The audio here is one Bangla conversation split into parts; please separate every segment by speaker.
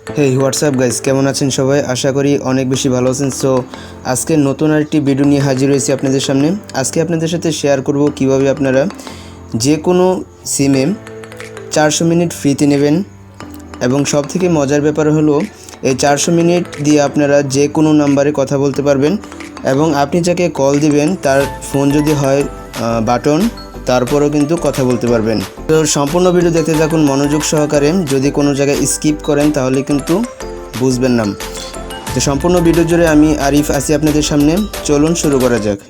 Speaker 1: হেই হোয়াটসঅ্যাপ গাইস, কেমন আছেন সবাই? আশা করি অনেক বেশি ভালো আছেন। সো আজকে নতুন আরেকটি ভিডিও নিয়ে হাজির হয়েছি আপনাদের সামনে। আজকে আপনাদের সাথে শেয়ার করব কিভাবে আপনারা যে কোনো সিমে 400 মিনিট ফ্রিতে নেবেন। এবং সবথেকে মজার ব্যাপার হলো এই 400 মিনিট দিয়ে আপনারা যে কোনো নাম্বারে কথা বলতে পারবেন এবং আপনি যাকে কল দিবেন তার ফোন যদি হয় বাটন, তারপরেও কিন্তু কথা বলতে পারবেন। তো সম্পূর্ণ ভিডিও দেখতে থাকুন মনোযোগ সহকারে। যদি কোনো জায়গায় স্কিপ করেন তাহলে কিন্তু বুঝবেন না। তো সম্পূর্ণ ভিডিও জুড়ে আমি আরিফ আছি আপনাদের সামনে। চলুন শুরু করা যাক।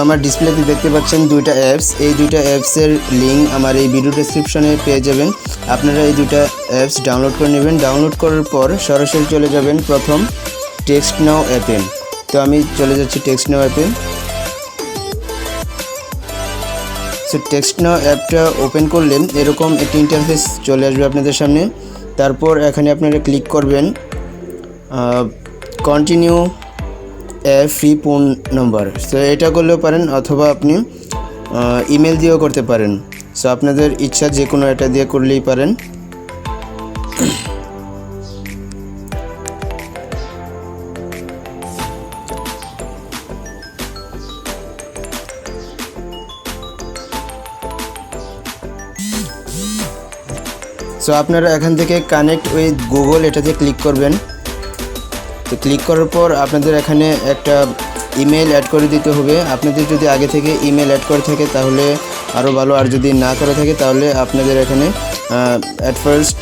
Speaker 1: আমার ডিসপ্লেতে দেখতে পাচ্ছেন দুইটা অ্যাপস। এই দুইটা অ্যাপসের লিঙ্ক আমার এই ভিডিও ডেসক্রিপশনে পেয়ে যাবেন। আপনারা এই দুইটা অ্যাপস ডাউনলোড করে নেবেন। ডাউনলোড করার পর সরাসরি চলে যাবেন প্রথম টেক্সট নাও অ্যাপে। তো আমি চলে যাচ্ছি টেক্সট নাও অ্যাপে। সো টেক্সট নাও অ্যাপটা ওপেন করলে এরকম একটি ইন্টারফেস চলে আসবে আপনাদের সামনে। তারপর এখানে আপনারা ক্লিক করবেন continue free phone number. So এটা করলেও পারেন অথবা আপনি ইমেল দিয়েও করতে পারেন। সো আপনাদের ইচ্ছা যে কোনো এটা দিয়ে করলেই পারেন। সো আপনারা এখান থেকে কানেক্ট উইথ গুগল এটাতে ক্লিক করবেন। তো ক্লিক করার পর আপনাদের এখানে একটা ইমেল অ্যাড করে দিতে হবে। আপনাদের যদি আগে থেকে ইমেল অ্যাড করে থাকে তাহলে আরও ভালো, আর যদি না করে থাকে তাহলে আপনাদের এখানে অ্যাট ফার্স্ট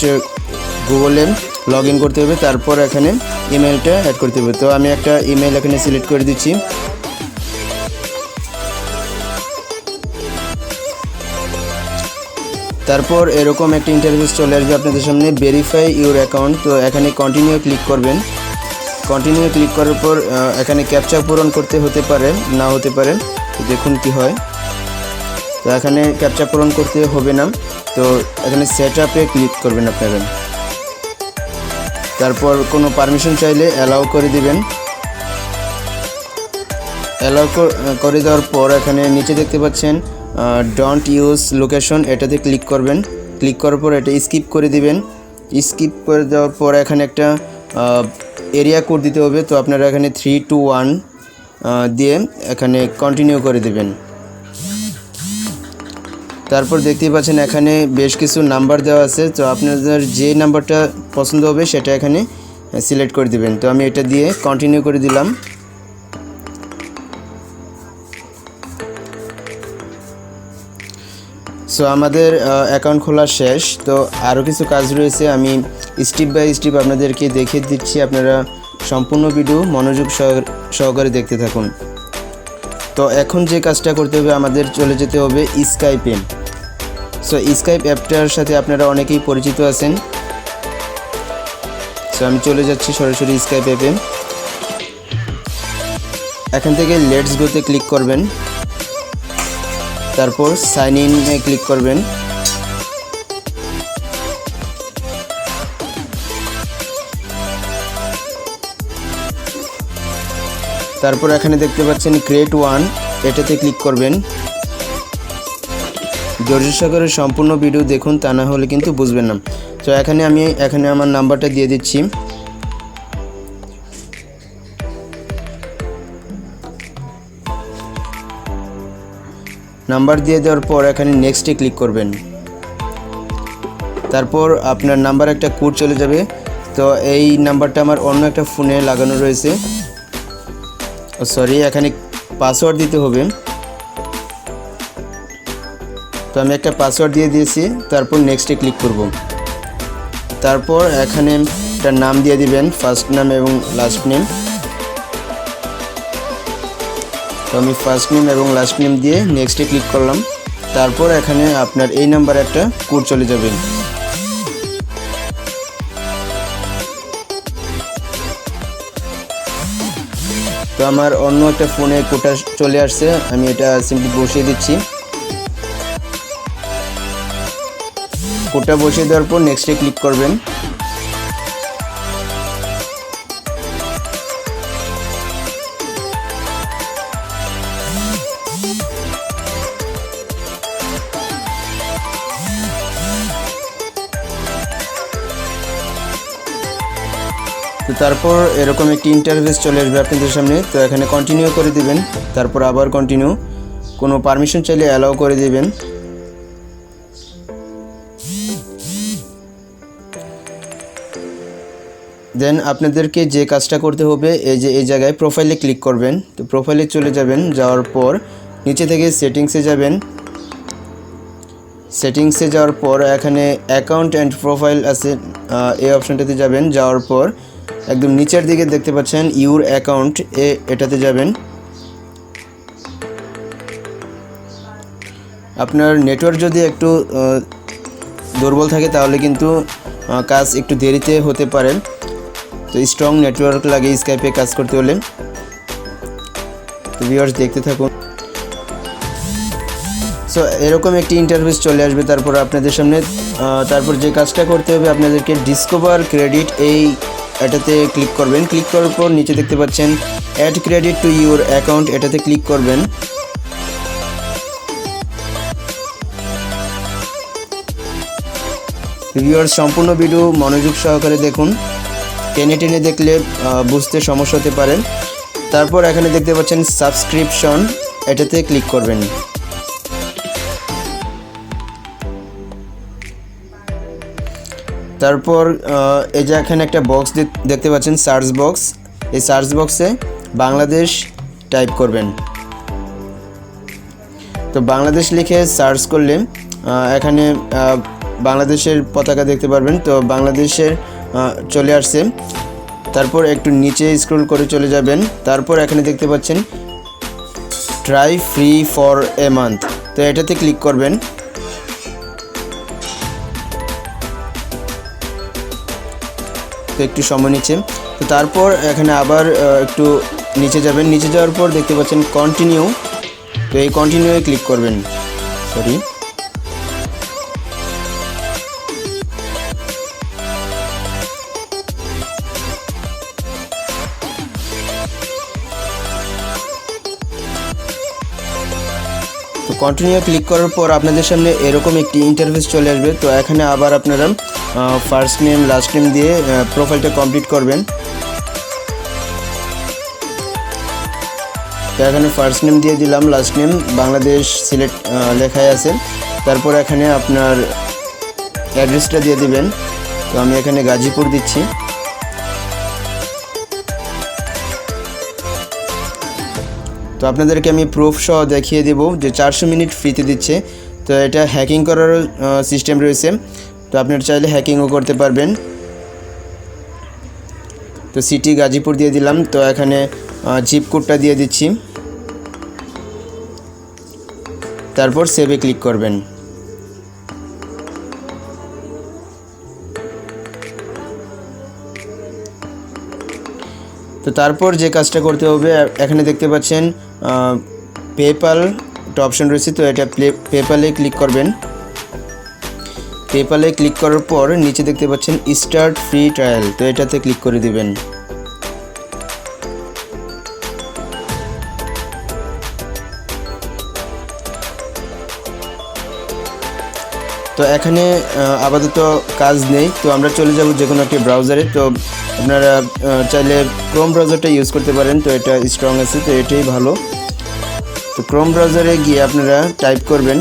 Speaker 1: গুগলে লগ ইন করতে হবে, তারপর এখানে ইমেলটা অ্যাড করতে হবে। তো আমি একটা ইমেল এখানে সিলেক্ট করে দিচ্ছি। তারপর এরকম একটা ইন্টারফেস চলে আসবে আপনাদের সামনে, ভেরিফাই ইউর অ্যাকাউন্ট। তো এখানে কন্টিনিউ ক্লিক করবেন। কন্টিনিউ ক্লিক করার পর এখানে ক্যাপচা পূরণ করতে হতে পারে, না হতে পারে। তো দেখুন কি হয়। তো এখানে ক্যাপচা পূরণ করতে হবে না। তো এখানে সেট আপে ক্লিক করবেন আপনারা। তারপর কোনো পারমিশন চাইলে অ্যালাউ করে দিবেন। অ্যালাউ করে দেওয়ার পর এখানে নিচে দেখতে পাচ্ছেন ডোন্ট ইউজ লোকেশন, এটাতে ক্লিক করবেন। ক্লিক করার পর এটা স্কিপ করে দিবেন। স্কিপ করে দেওয়ার পর এখানে একটা এরিয়া কোড দিতে হবে। তো আপনারা এখানে 321 দিয়ে এখানে কন্টিনিউ করে দিবেন। তারপর দেখতেই পাচ্ছেন এখানে বেশ কিছু নাম্বার দেওয়া আছে। তো আপনাদের যে নাম্বারটা পছন্দ হবে সেটা এখানে সিলেক্ট করে দিবেন। তো আমি এটা দিয়ে কন্টিনিউ করে দিলাম। সো আমাদের অ্যাকাউন্ট খোলা শেষ। তো আরও কিছু কাজ রয়েছে, আমি স্টেপ বাই স্টেপ আপনাদেরকে দেখিয়ে দিচ্ছি। আপনারা সম্পূর্ণ ভিডিও মনোযোগ সহকারে দেখতে থাকুন। তো এখন যে কাজটা করতে হবে, আমাদের চলে যেতে হবে স্কাইপে। সো স্কাইপ অ্যাপটার সাথে আপনারা অনেকেই পরিচিত আছেন। সো আমি চলে যাচ্ছি সরাসরি স্কাইপ অ্যাপে। এখান থেকে লেটস গোতে ক্লিক করবেন। তারপর সাইন ইনে ক্লিক করবেন। তারপর এখানে দেখতে পাচ্ছেন ক্রিয়েট ওয়ান, এটাতে ক্লিক করবেন। ধৈর্য সহকারে সম্পূর্ণ ভিডিও দেখুন, তা না হলে কিন্তু বুঝবেন না। তো এখানে আমার নাম্বারটা দিয়ে দিচ্ছি। নাম্বার দিয়ে দেওয়ার পর এখানে নেক্সটে ক্লিক করবেন। তারপর আপনার নাম্বার একটা কোড চলে যাবে। তো এই নাম্বারটা আমার অন্য একটা ফোনে লাগানো রয়েছে। সরি, এখানে পাসওয়ার্ড দিতে হবে। তো আমি একটা পাসওয়ার্ড দিয়ে দিয়েছি। তারপর নেক্সটে ক্লিক করব। তারপর এখানে একটা নাম দিয়ে দিবেন, ফার্স্ট নাম এবং লাস্ট নেম। তো আমি ফার্স্ট নেম এবং লাস্ট নেম দিয়ে নেক্সটে ক্লিক করলাম। তারপর এখানে আপনার এই নাম্বারে একটা কোড চলে যাবে। তো আমার অন্য একটা ফোনে কোডটা চলে আসছে, আমি এটা সিম্পলি বসিয়ে দিচ্ছি। কোডটা বসিয়ে দেওয়ার পর নেক্সটে ক্লিক করবেন। তো তারপর এরকম একটি ইন্টারফেস চলে আসবে আপনাদের সামনে। তো এখানে কন্টিনিউ করে দিবেন, তারপর আবার কন্টিনিউ, কোনো পারমিশন চাইলে অ্যালাউ করে দিবেন। দেন আপনাদেরকে যে কাজটা করতে হবে, এই জায়গায় প্রোফাইলে ক্লিক করবেন। তো প্রোফাইলে চলে যাবেন, যাওয়ার পর নিচে থেকে সেটিংসে যাবেন। সেটিংসে যাওয়ার পর এখানে অ্যাকাউন্ট অ্যান্ড প্রোফাইল আছে, এই অপশানটাতে যাবেন। যাওয়ার পর একদম নিচের দিকে দেখতে পাচ্ছেন ইউর অ্যাকাউন্ট, এটাতে যাবেন। আপনার নেটওয়ার্ক যদি একটু দুর্বল থাকে তাহলে কিন্তু কাজ একটু দেরিতে হতে পারে। তো স্ট্রং নেটওয়ার্ক লাগে স্কাইপে কাজ করতে হলে। তো ভিউয়ার্স দেখতে থাকুন। সো এরকম একটি ইন্টারফেস চলে আসবে তারপর আপনাদের সামনে। তারপর যে কাজটা করতে হবে, আপনাদেরকে ডিসকভার ক্রেডিট এটাতে ক্লিক করবেন। ক্লিক করার পর নিচে দেখতে পাচ্ছেন add credit to your account, এটাতে ক্লিক করবেন। ভিউয়ার্স সম্পূর্ণ ভিডিও মনোযোগ সহকারে দেখুন, টেনে টেনে দেখলে বুঝতে সমস্যা হতে পারে। তারপর এখানে দেখতে পাচ্ছেন সাবস্ক্রিপশন, এটাতে ক্লিক করবেন। তারপর এই যে এখানে একটা বক্স দেখতে পাচ্ছেন, সার্চ বক্স। এই সার্চ বক্সে বাংলাদেশ টাইপ করবেন। তো বাংলাদেশ লিখে সার্চ করলে এখানে বাংলাদেশের পতাকা দেখতে পারবেন। তো বাংলাদেশের চলে আসছে। তারপর একটু নিচে স্ক্রল করে চলে যাবেন। তারপর এখানে দেখতে পাচ্ছেন try free for a month, তো এটাতে ক্লিক করবেন। তো একটু সময় নিচ্ছে। তো তারপর এখানে আবার একটু নিচে যাবেন। নিচে যাওয়ার পর দেখতে পাচ্ছেন কন্টিনিউ, তো এই কন্টিনিউয়ে ক্লিক করবেন। সরি, তো কন্টিনিউ ক্লিক করার পর আপনাদের সামনে এরকম একটি ইন্টারফেস চলে আসবে। তো এখানে আবার আপনারা ফার্স্ট নেম লাস্ট নেম দিয়ে প্রোফাইলটা কমপ্লিট করবেন। তো এখানে ফার্স্ট নেম দিয়ে দিলাম, লাস্ট নেম বাংলাদেশ সিলেক্ট লেখাই আছে। তারপর এখানে আপনার অ্যাড্রেসটা দিয়ে দিবেন। তো আমি এখানে গাজীপুর দিচ্ছি। তো আপনাদেরকে আমি প্রুফ সহ দেখিয়ে দেব যে 400 মিনিট ফ্রিতে দিচ্ছে। তো এটা হ্যাকিং করার সিস্টেম রয়েছে, তো আপনারা চাইলে হ্যাকিংও করতে পারবেন। তো সিটি গাজীপুর দিয়ে দিলাম। তো এখানে জিপ কোডটা দিয়ে দিচ্ছি। তারপর সেভে ক্লিক করবেন। তো তারপর যে কাজটা করতে হবে, এখানে দেখতে পাচ্ছেন পেপ্যাল একটা অপশন রয়েছে। তো এটা পেপ্যালে ক্লিক করবেন। পেপ্যালে ক্লিক করার পর নিচে দেখতে পাচ্ছেন স্টার্ট ফ্রি ট্রায়াল, তো এটাতে ক্লিক করে দিবেন। তো এখানে আপাতত কাজ নেই, তো আমরা চলে যাব যে কোনো একটি ব্রাউজারে। তো আপনারা চাইলে ক্রোম ব্রাউজারটা ইউজ করতে পারেন, তো এটা স্ট্রং আছে, তো এটাই ভালো। তো ক্রোম ব্রাউজারে গিয়ে আপনারা টাইপ করবেন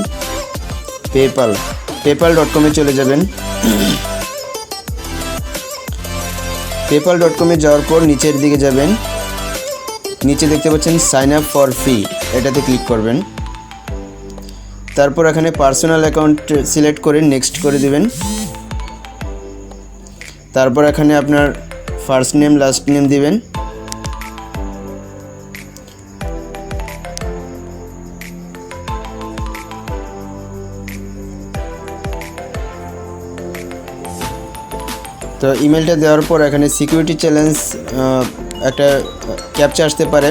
Speaker 1: পেপ্যাল.com-এ চলে যাবেন। পেপ্যাল.com-এ যাওয়ার পর নিচের দিকে যাবেন। নিচে দেখতে পাচ্ছেন সাইন আপ ফর ফ্রি, এটাতে ক্লিক করবেন। তারপর এখানে পার্সোনাল অ্যাকাউন্ট সিলেক্ট করে নেক্সট করে দিবেন। তারপর এখানে আপনার ফার্স্ট নেম লাস্ট নেম দিবেন। তো ইমেলটা দেওয়ার পর এখানে সিকিউরিটি চ্যালেঞ্জ একটা ক্যাপচা আসতে পারে,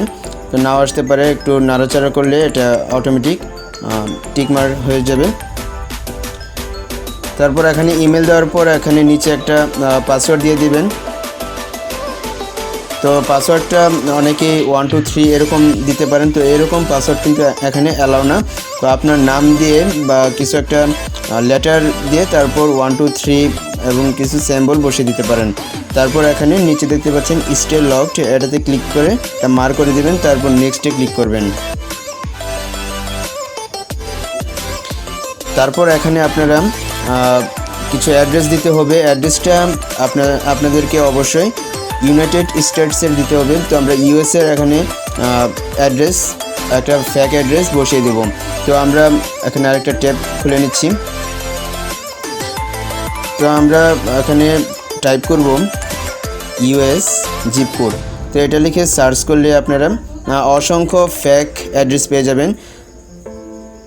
Speaker 1: তো নাও আসতে পারে। একটু নাড়াচাড়া করলে এটা অটোমেটিক টিকমার হয়ে যাবে। তারপর এখানে ইমেল দেওয়ার পর এখানে নিচে একটা পাসওয়ার্ড দিয়ে দিবেন। তো পাসওয়ার্ডটা অনেকে 1 2 3 এরকম দিতে পারেন, তো এরকম পাসওয়ার্ড কিন্তু এখানে অ্যালাউ না। তো আপনার নাম দিয়ে বা কিছু একটা লেটার দিয়ে তারপর 1 2 3 এবং কিছু সিম্বল বসিয়ে দিতে পারেন। তারপর এখানে নিচে দেখতে পাচ্ছেন স্টে লকড, এটাতে ক্লিক করে এটা মার্ক করে দিবেন, তারপর নেক্সটে ক্লিক করবেন। তারপর এখানে আপনারা কিছু অ্যাড্রেস দিতে হবে। অ্যাড্রেসটা আপনাদেরকে অবশ্যই ইউনাইটেড স্টেটসের দিতে হবে। তো আমরা ইউএসএর এখানে অ্যাড্রেস, একটা ফ্যাক অ্যাড্রেস বসিয়ে দেব। তো আমরা এখানে আরেকটা ট্যাব খুলে নিচ্ছি। তো আমরা এখানে টাইপ করব ইউএস জিপ কোড। তো এটা লিখে সার্চ করলে আপনারা অসংখ্য ফ্যাক অ্যাড্রেস পেয়ে যাবেন।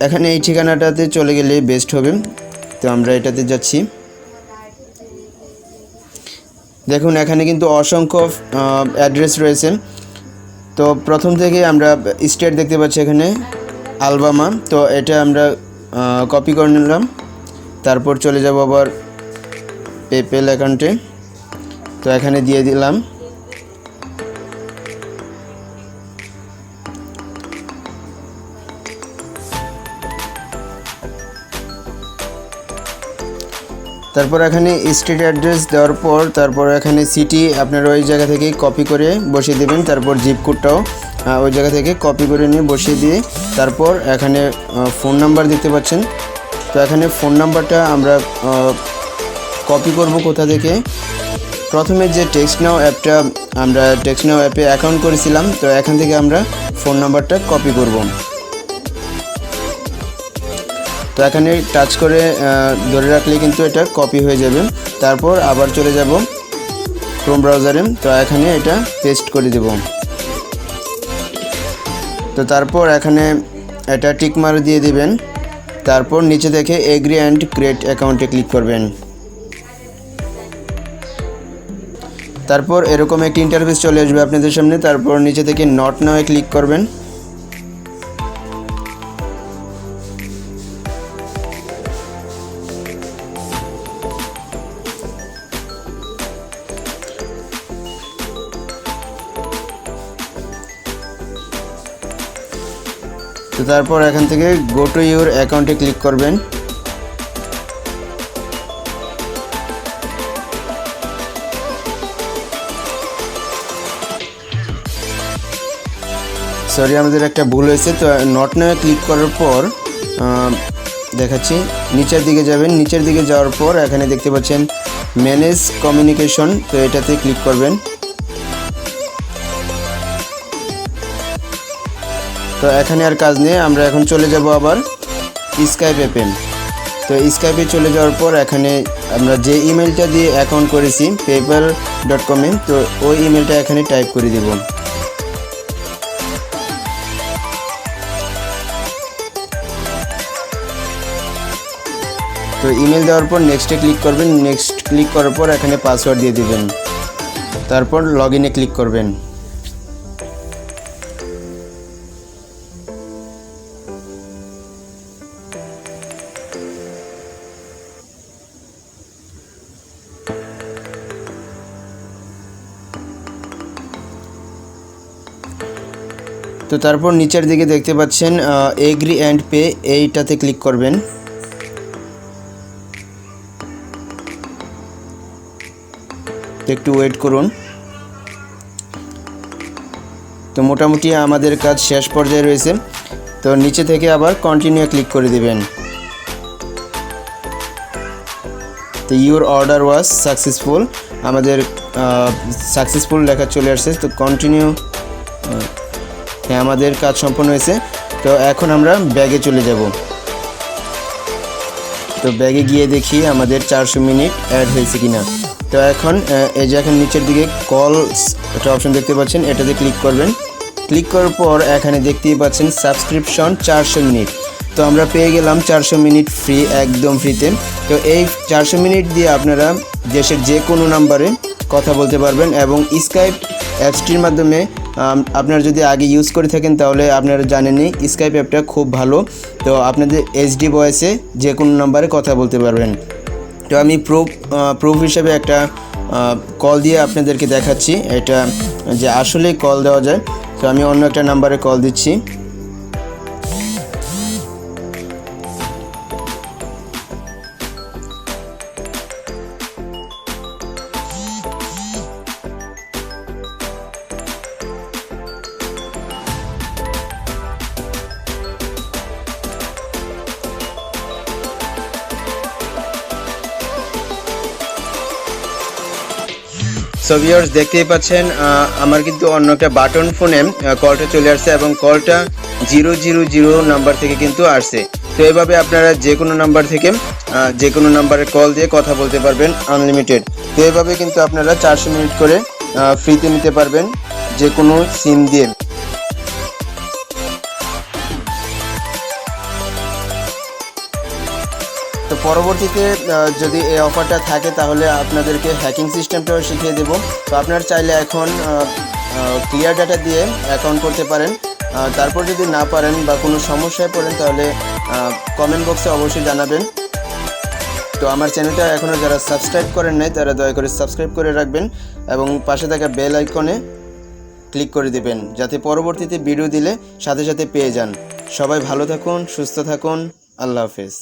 Speaker 1: এখানে এই ঠিকানাটাতে চলে গেলে বেস্ট হবে। তো আমরা এটাতে যাচ্ছি। দেখুন এখানে কিন্তু অসংখ্য অ্যাড্রেস রয়েছে। তো প্রথম থেকে আমরা স্টেট দেখতে পাচ্ছি এখানে আলবামা। তো এটা আমরা কপি করে নিলাম। তারপর চলে যাব আবার পেপ্যাল অ্যাকাউন্টে। তো এখানে দিয়ে দিলাম। তারপর এখানে স্ট্রিট অ্যাড্রেস দেওয়ার পর তারপর এখানে সিটি আপনারা ওই জায়গা থেকে কপি করে বসিয়ে দেবেন। তারপর জিপ কোডটাও ওই জায়গা থেকে কপি করে নিয়ে বসিয়ে দিয়ে তারপর এখানে ফোন নাম্বার দেখতে পাচ্ছেন। তো এখানে ফোন নাম্বারটা আমরা কপি করব কোথা থেকে, প্রথমে যে টেক্সট নাও অ্যাপটা, আমরা টেক্সট নাও অ্যাপে অ্যাকাউন্ট করেছিলাম। তো এখান থেকে আমরা ফোন নাম্বারটা কপি করব। তো এখানে টাচ করে ধরে রাখলে কিন্তু এটা কপি হয়ে যাবে। তারপর আবার চলে যাব ক্রোম ব্রাউজারে। তো এখানে এটা পেস্ট করে দেব। তো তারপর এখানে এটা টিক মার্ক দিয়ে দিবেন। তারপর নিচে দেখে এগ্রি অ্যান্ড ক্রিয়েট অ্যাকাউন্টে ক্লিক করবেন। তারপর এরকম একটি ইন্টারফেস চলে আসবে আপনাদের সামনে। তারপর নিচে থেকে নট নাও ক্লিক করবেন। তো তারপর এখান থেকে গো টু ইউর অ্যাকাউন্টে ক্লিক করবেন। সরি, আমাদের একটা ভুল হয়েছে। তো নট নাও ক্লিক করার পর দেখাচ্ছি, নিচের দিকে যাবেন। নিচের দিকে যাওয়ার পর এখানে দেখতে পাচ্ছেন ম্যানেজ কমিউনিকেশন। তো এটাতে ক্লিক করবেন। তো এখানে আর কাজ নেই, আমরা এখন চলে যাব আবার স্কাইপ অ্যাপে। তো স্কাইপে চলে যাওয়ার পর এখানে আমরা যে ইমেলটা দিয়ে অ্যাকাউন্ট করেছি paypal.com-এ, তো ওই ইমেলটা এখানে টাইপ করে দেব। তো ইমেল দেওয়ার পর নেক্সটে ক্লিক করবেন। নেক্সট ক্লিক করার পর এখানে পাসওয়ার্ড দিয়ে দিবেন। তারপর লগ ইনে ক্লিক করবেন। তো তারপর নিচের দিকে দেখতে পাচ্ছেন এগ্রি অ্যান্ড পে, এইটাতে ক্লিক করবেন। একটু ওয়েট করুন। তো মোটামুটি আমাদের কাজ শেষ পর্যায়ে রয়েছে। তো নিচে থেকে আবার কন্টিনিউ ক্লিক করে দিবেন। তো ইউর অর্ডার ওয়াজ সাকসেসফুল, আমাদের সাকসেসফুল লেখা চলে আসছে। তো কন্টিনিউ, হ্যাঁ আমাদের কাজ সম্পন্ন হয়েছে। তো এখন আমরা ব্যাগে চলে যাব। তো ব্যাগে গিয়ে দেখি আমাদের 400 মিনিট অ্যাড হয়েছে কিনা। তো এখন এই যে এখন নিচের দিকে কল একটা অপশন দেখতে পাচ্ছেন, এটাতে ক্লিক করবেন। ক্লিক করার পর এখানে দেখতেই পাচ্ছেন সাবস্ক্রিপশন 400 মিনিট। তো আমরা পেয়ে গেলাম 400 মিনিট ফ্রি, একদম ফ্রিতে। তো এই 400 মিনিট দিয়ে আপনারা দেশের যে কোনো নাম্বারে কথা বলতে পারবেন এবং স্কাইপ অ্যাপসটির মাধ্যমে আপনারা যদি আগে ইউজ করে থাকেন তাহলে আপনারা জানেনই স্কাইপ অ্যাপটা খুব ভালো। তো আপনাদের এইচডি ভয়েসে যে কোনো নাম্বারে কথা বলতে পারবেন। তো আমি প্রুফ হিসেবে একটা কল দিয়ে আপনাদেরকে দেখাচ্ছি এটা যে আসলেই কল দেওয়া যায়। তো আমি অন্য একটা নাম্বারে কল দিচ্ছি। সো ভিউয়ার্স দেখতেই পাচ্ছেন আমার কিন্তু অন্য একটা বাটন ফোনে কলটা চলে আসছে এবং কলটা 000 নাম্বার থেকে কিন্তু আসছে। তো এভাবে আপনারা যে কোনো নাম্বার থেকে যে কোনো নাম্বারে কল দিয়ে কথা বলতে পারবেন আনলিমিটেড। তো এভাবে কিন্তু আপনারা 400 মিনিট করে ফ্রিতে নিতে পারবেন যে কোনো সিম দিয়ে। তো পরবর্তীতে যদি এই অফারটা থাকে তাহলে আপনাদেরকে হ্যাকিং সিস্টেমটাও শিখিয়ে দেব। তো আপনারা চাইলে এখন ক্লিয়ার ডাটা দিয়ে অ্যাকাউন্ট করতে পারেন। তারপর যদি না পারেন বা কোনো সমস্যায় পড়েন তাহলে কমেন্ট বক্সে অবশ্যই জানাবেন। তো আমার চ্যানেলটা এখনও যারা সাবস্ক্রাইব করেন নাই তারা দয়া করে সাবস্ক্রাইব করে রাখবেন এবং পাশে থাকা বেল আইকনে ক্লিক করে দিবেন যাতে পরবর্তীতে ভিডিও দিলে সাথে সাথে পেয়ে যান। সবাই ভালো থাকুন, সুস্থ থাকুন, আল্লাহ হাফেজ।